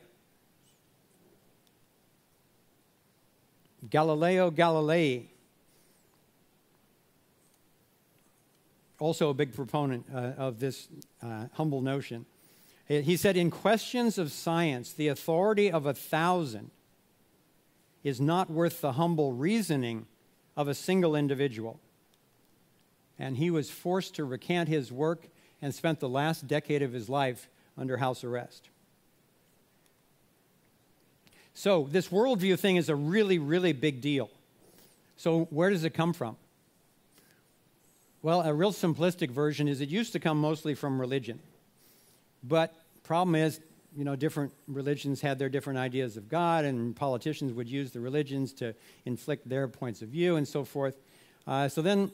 Galileo Galilei, also a big proponent of this humble notion. He said, in questions of science, the authority of 1,000 is not worth the humble reasoning of a single individual. And he was forced to recant his work and spent the last decade of his life under house arrest. So this worldview thing is a really, really big deal. So where does it come from? Well, a real simplistic version is it used to come mostly from religion. But problem is, different religions had their different ideas of God, and politicians would use the religions to inflict their points of view and so forth. So then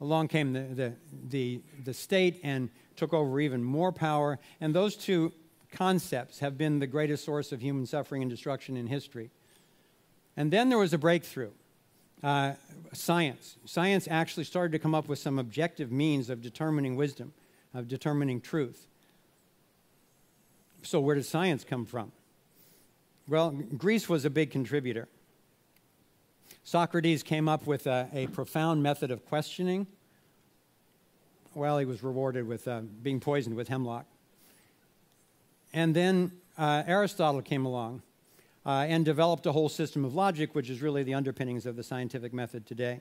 along came the state and took over even more power, and those two concepts have been the greatest source of human suffering and destruction in history. And then there was a breakthrough. Science. Science actually started to come up with some objective means of determining wisdom, of determining truth. So where does science come from? Well, Greece was a big contributor. Socrates came up with a profound method of questioning. Well, he was rewarded with being poisoned with hemlock. And then Aristotle came along and developed a whole system of logic, which is really the underpinnings of the scientific method today.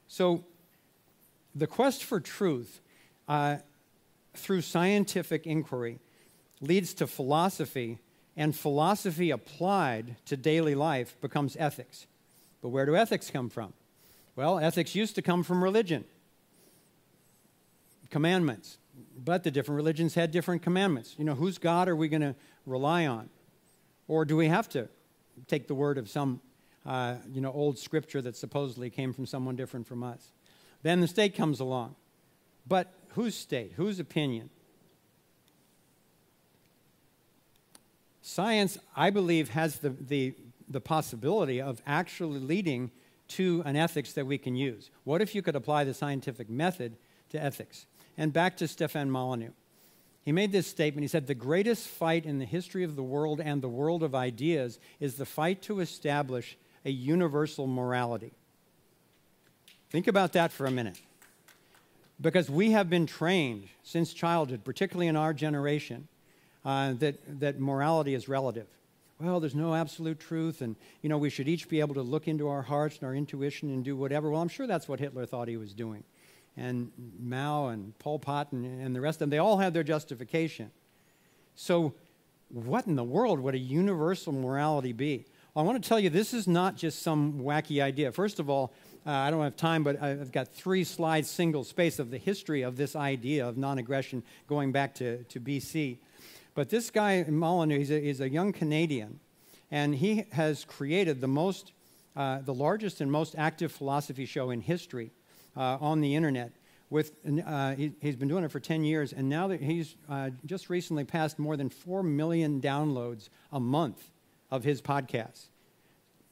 So the quest for truth through scientific inquiry leads to philosophy, and philosophy applied to daily life becomes ethics. But where do ethics come from? Well, ethics used to come from religion. Commandments. But the different religions had different commandments. Whose God are we going to rely on? Or do we have to take the word of some, old scripture that supposedly came from someone different from us? Then the state comes along. But whose state? Whose opinion? Science, I believe, has the possibility of actually leading to an ethics that we can use. What if you could apply the scientific method to ethics? And back to Stefan Molyneux. He made this statement. He said, the greatest fight in the history of the world and the world of ideas is the fight to establish a universal morality. Think about that for a minute. Because we have been trained since childhood, particularly in our generation, that morality is relative. Well, there's no absolute truth, and we should each be able to look into our hearts and our intuition and do whatever. Well, I'm sure that's what Hitler thought he was doing. And Mao and Pol Pot and the rest of them, they all had their justification. So what in the world would a universal morality be? Well, I want to tell you, this is not just some wacky idea. First of all, I don't have time, but I've got 3 slides, single space, of the history of this idea of non-aggression going back to BC. But this guy, Molyneux, he's a young Canadian, and he has created the largest and most active philosophy show in history on the internet. He's been doing it for 10 years, and now that he's just recently passed more than 4 million downloads a month of his podcasts.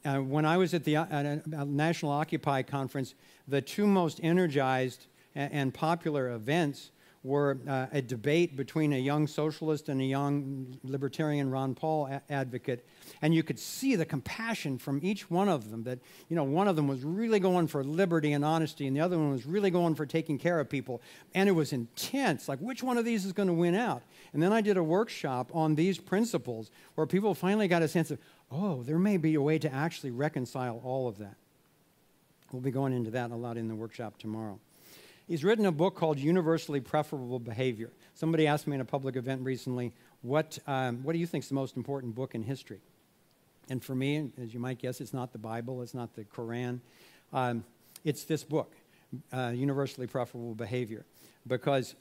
When I was at the National Occupy conference, the 2 most energized and popular events were a debate between a young socialist and a young libertarian Ron Paul advocate. And you could see the compassion from each one of them, that, one of them was really going for liberty and honesty, and the other one was really going for taking care of people. And it was intense, like, which one of these is going to win out? And then I did a workshop on these principles where people finally got a sense of, oh, there may be a way to actually reconcile all of that. We'll be going into that a lot in the workshop tomorrow. He's written a book called Universally Preferable Behavior. Somebody asked me in a public event recently, what do you think is the most important book in history? And for me, as you might guess, it's not the Bible, it's not the Quran. it's this book, Universally Preferable Behavior, because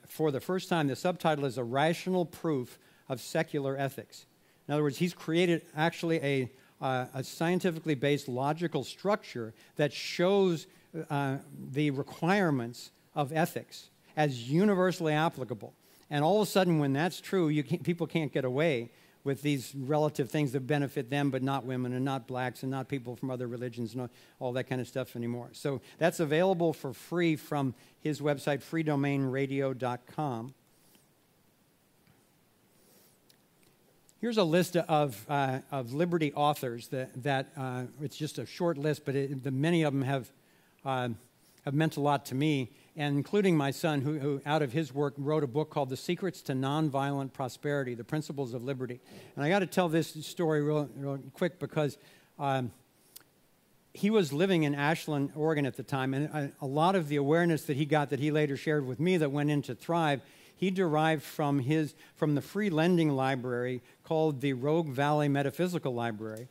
for the first time, the subtitle is A Rational Proof of Secular Ethics. In other words, he's created actually a scientifically based logical structure that shows the requirements of ethics as universally applicable. And all of a sudden, when that's true, people can't get away with these relative things that benefit them but not women and not blacks and not people from other religions and all that kind of stuff anymore. So that's available for free from his website, freedomainradio.com. Here's a list of Liberty authors that it's just a short list, but many of them have meant a lot to me, and including my son, who out of his work wrote a book called The Secrets to Nonviolent Prosperity, The Principles of Liberty. And I got to tell this story real quick because he was living in Ashland, Oregon at the time, and a lot of the awareness that he got that he later shared with me that went into Thrive, he derived from the free lending library called the Rogue Valley Metaphysical Library,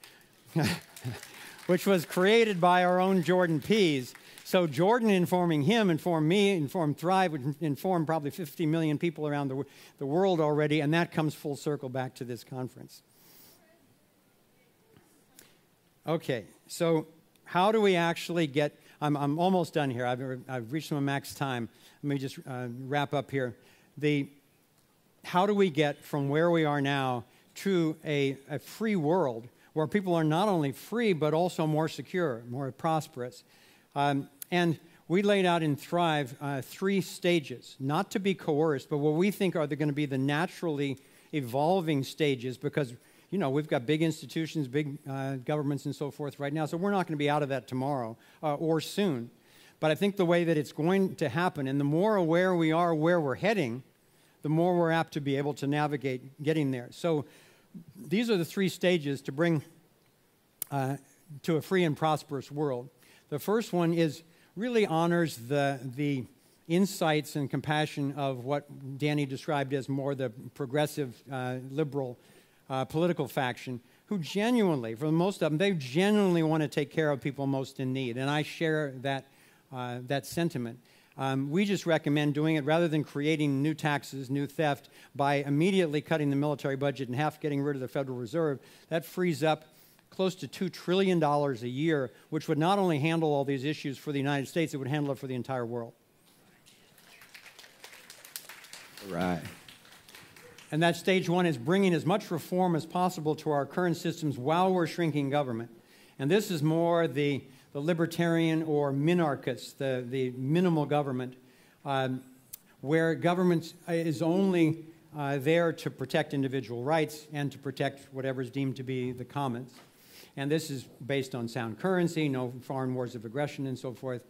which was created by our own Jordan Pease. So Jordan informing him, informed me, informed Thrive, which informed probably 50 million people around the world already, and that comes full circle back to this conference. Okay, so how do we actually get, I'm almost done here. I've reached my max time. Let me just wrap up here. How do we get from where we are now to a free world where people are not only free but also more secure, more prosperous? And we laid out in Thrive 3 stages, not to be coerced, but what we think are going to be the naturally evolving stages because, you know, we've got big institutions, big governments and so forth right now, so we're not going to be out of that tomorrow or soon. But I think the way that it's going to happen, and the more aware we are where we're heading, the more we're apt to be able to navigate getting there. So these are the 3 stages to bring to a free and prosperous world. The first one really honors the insights and compassion of what Danny described as more the progressive, liberal political faction, who genuinely, for most of them, they genuinely want to take care of people most in need. And I share that sentiment. We just recommend doing it rather than creating new taxes, new theft, by immediately cutting the military budget in half, getting rid of the Federal Reserve. That frees up close to $2 trillion a year, which would not only handle all these issues for the United States, it would handle it for the entire world. Right. And that stage 1 is bringing as much reform as possible to our current systems while we're shrinking government. And this is more the libertarian or minarchist, the minimal government, where government is only there to protect individual rights and to protect whatever is deemed to be the commons. And this is based on sound currency, no foreign wars of aggression, and so forth.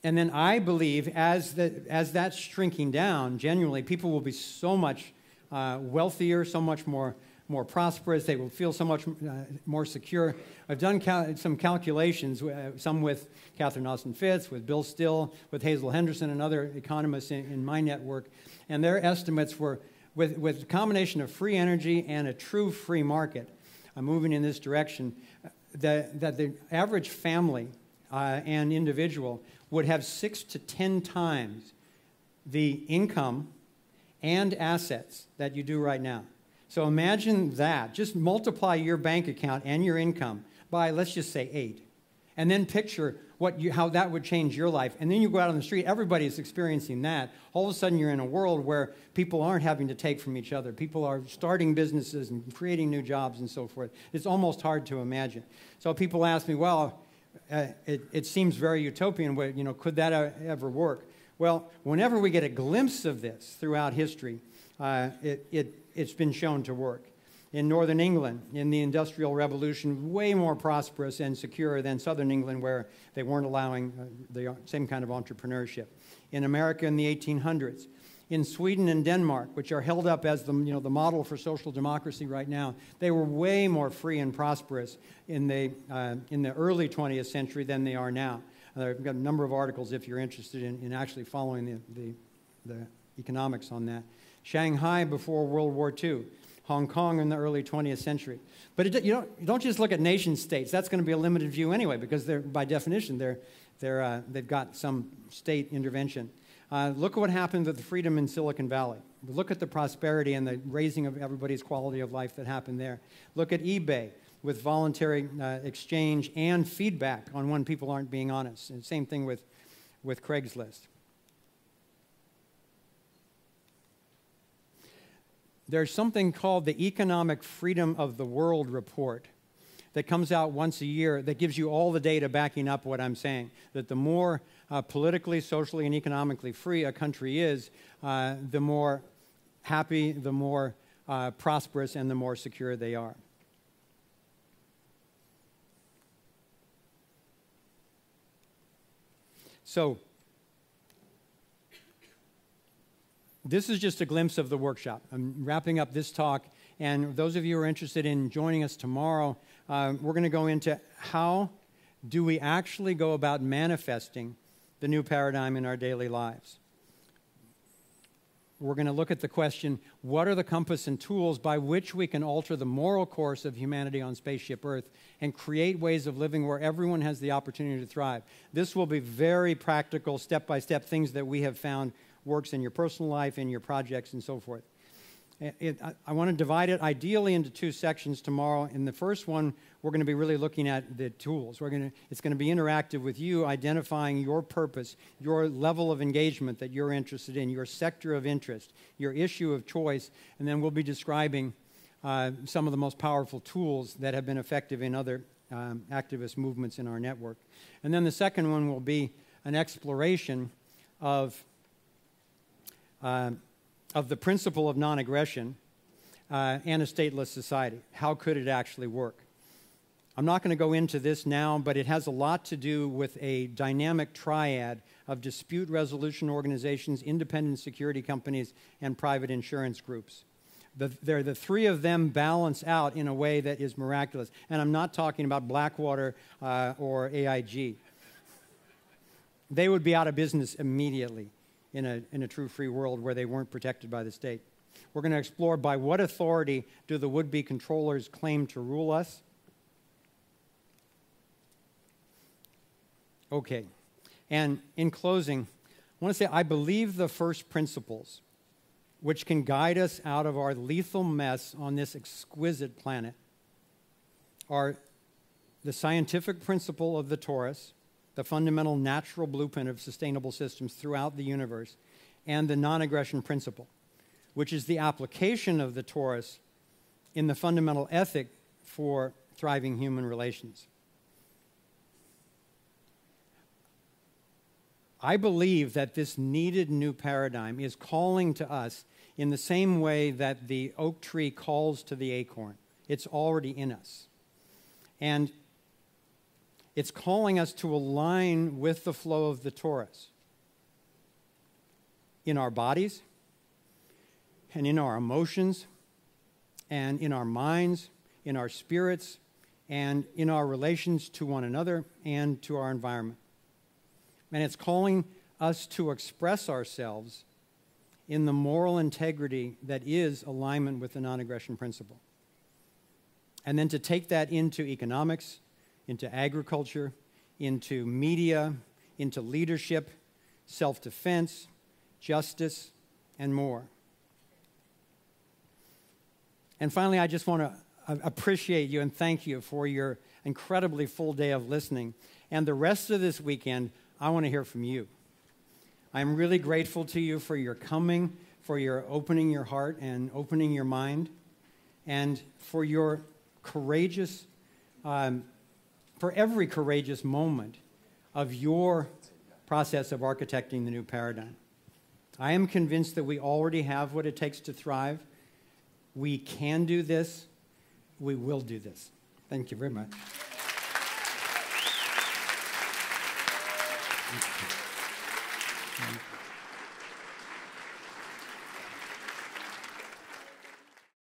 And then I believe as that's shrinking down, genuinely, people will be so much wealthier, so much more prosperous. They will feel so much more secure. I've done some calculations, some with Catherine Austin Fitts, with Bill Still, with Hazel Henderson, and other economists in my network. And their estimates were, with a combination of free energy and a true free market, moving in this direction, that the average family and individual would have 6 to 10 times the income and assets that you do right now. So imagine that. Just multiply your bank account and your income by, let's just say, 8. And then picture how that would change your life. And then you go out on the street, everybody's experiencing that. All of a sudden, you're in a world where people aren't having to take from each other. People are starting businesses and creating new jobs and so forth. It's almost hard to imagine. So people ask me, well, it seems very utopian. You know, could that ever work? Well, whenever we get a glimpse of this throughout history, it's been shown to work. In northern England, in the Industrial Revolution, way more prosperous and secure than southern England, where they weren't allowing the same kind of entrepreneurship. In America in the 1800s. In Sweden and Denmark, which are held up as the model for social democracy right now, they were way more free and prosperous in the early 20th century than they are now. I've got a number of articles if you're interested in actually following the economics on that. Shanghai before World War II Hong Kong in the early 20th century. But you don't just look at nation states. That's going to be a limited view anyway, because by definition, they've got some state intervention. Look at what happened with the freedom in Silicon Valley. Look at the prosperity and the raising of everybody's quality of life that happened there. Look at eBay with voluntary exchange and feedback on when people aren't being honest. And same thing with Craigslist. There's something called the Economic Freedom of the World Report that comes out once a year that gives you all the data backing up what I'm saying, that the more politically, socially, and economically free a country is, the more happy, the more prosperous, and the more secure they are. So, this is just a glimpse of the workshop. I'm wrapping up this talk, and those of you who are interested in joining us tomorrow, we're going to go into how do we actually go about manifesting the new paradigm in our daily lives. We're going to look at the question, what are the compass and tools by which we can alter the moral course of humanity on Spaceship Earth and create ways of living where everyone has the opportunity to thrive? This will be very practical, step-by-step things that we have found works in your personal life, in your projects, and so forth. I want to divide it ideally into two sections tomorrow. In the first one, we're going to be really looking at the tools. It's going to be interactive with you, identifying your purpose, your level of engagement that you're interested in, your sector of interest, your issue of choice, and then we'll be describing some of the most powerful tools that have been effective in other activist movements in our network. And then the second one will be an exploration of the principle of non-aggression and a stateless society. How could it actually work? I'm not going to go into this now, but it has a lot to do with a dynamic triad of dispute resolution organizations, independent security companies, and private insurance groups. The three of them balance out in a way that is miraculous. And I'm not talking about Blackwater or AIG. They would be out of business immediately in a true free world where they weren't protected by the state. We're going to explore by what authority do the would-be controllers claim to rule us. Okay. And in closing, I want to say I believe the first principles which can guide us out of our lethal mess on this exquisite planet are the scientific principle of the torus, the fundamental natural blueprint of sustainable systems throughout the universe, and the non-aggression principle, which is the application of the torus in the fundamental ethic for thriving human relations. I believe that this needed new paradigm is calling to us in the same way that the oak tree calls to the acorn. It's already in us. And it's calling us to align with the flow of the torus in our bodies and in our emotions and in our minds, in our spirits, and in our relations to one another and to our environment. And it's calling us to express ourselves in the moral integrity that is alignment with the non-aggression principle. And then to take that into economics, into agriculture, into media, into leadership, self-defense, justice, and more. And finally, I just want to appreciate you and thank you for your incredibly full day of listening. And the rest of this weekend, I want to hear from you. I'm really grateful to you for your coming, for your opening your heart and opening your mind, and for your courageous, for every courageous moment of your process of architecting the new paradigm. I am convinced that we already have what it takes to thrive. We can do this. We will do this. Thank you very much. Thank you.